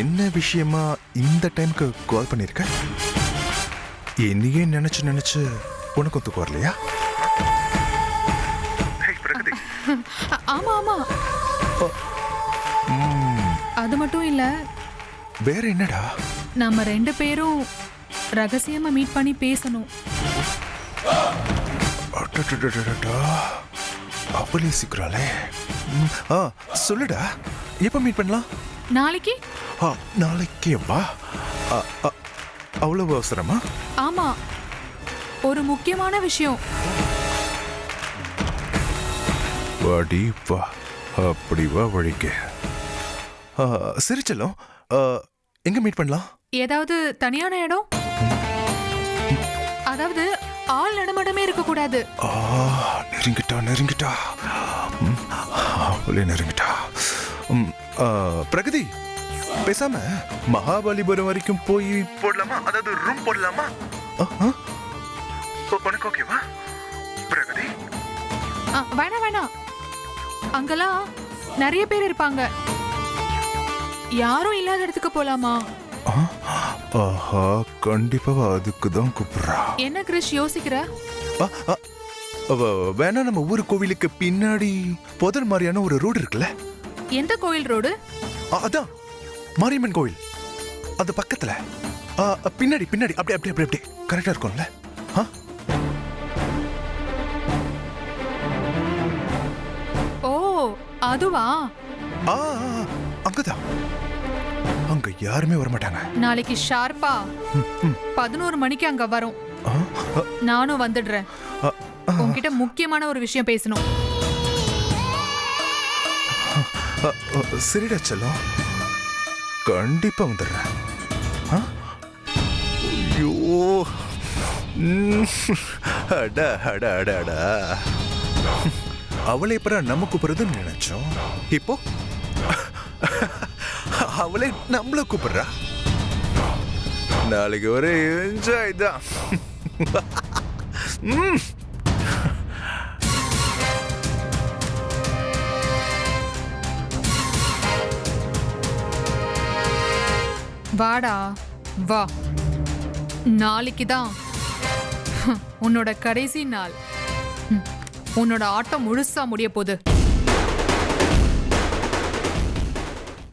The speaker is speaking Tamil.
என்ன விஷயமா இந்த டைம்க்கு கால் பண்ணிருக்க? என்னையே நினைச்சு உனக்கு தூக்கம் வரலையா? ஆமா ஆமா. அது மட்டும் இல்ல. வேற என்னடா? நம்ம 2 பேரும் ரகசியமா மீட் பண்ணி பேசணும். அவளே சீக்கிராலே. சொல்லுடா, எப்ப மீட் பண்ணலாம்? நாளைக்கு. நாளைக்கே வா. அவ்வளவு அவசரமா? ஆமா, ஒரு முக்கியமான விஷயம். வாடி வா, அப்படி வா வழிக்க. சரி செல்லம், எங்க மீட் பண்ணலாம்? ஏதாவது தனியான இடம், அதாவது ஆள் நடமாட்டமே இருக்க கூடாது. நெருங்கிட்டா அவளே நெருங்கிட்டா. பிரகதி, பேசாம மகாபலிபுரம் வரைக்கும் போய் போடலாமா? அதாவது ரூம் போடலாமா? உனக்கு ஓகேவா பிரகதி? வேணாம், அங்கெல்லாம் நிறைய பேர் இருப்பாங்க. யாரும் இல்லாத இடத்துக்கு போலாமா? கண்டிப்பா அதுக்குதான் கூப்பிடுறா. என்ன கிரிஷ் யோசிக்கிற? வேணா நம்ம ஊரு கோவிலுக்கு பின்னாடி புதர் மாதிரியான ஒரு ரோடு இருக்குல்ல? எந்த கோயில் ரோடு? அதான் மாரியம்மன் கோவில். அது பக்கத்துல பின்னாடி அப்படி கரெக்டா இருக்கும்ல? ஓ, அதுவா? அங்கதான். அங்க யாருமே வர மாட்டாங்க. நாளைக்கு ஷார்ப்பா 11 மணிக்கு அங்க வரும். நானும் வந்துடுறேன். உன்கிட்ட முக்கியமான ஒரு விஷயம் பேசணும். சரிடா செல்லம், கண்டிப்பா வந்துடுறேன். ஐயோ, அடா அவளை எப்ப நம்ம கூப்பிடுறதுன்னு நினைச்சோம். இப்போ அவளே நம்மள கூப்பிடுறா. நாளைக்கு ஒரு என்ஜாய் தான். வாடா வா, நாளைக்கு தான் உன்னோட கடைசி நாள். உன்னோட ஆட்டம் முழுசா முடிய போகுது.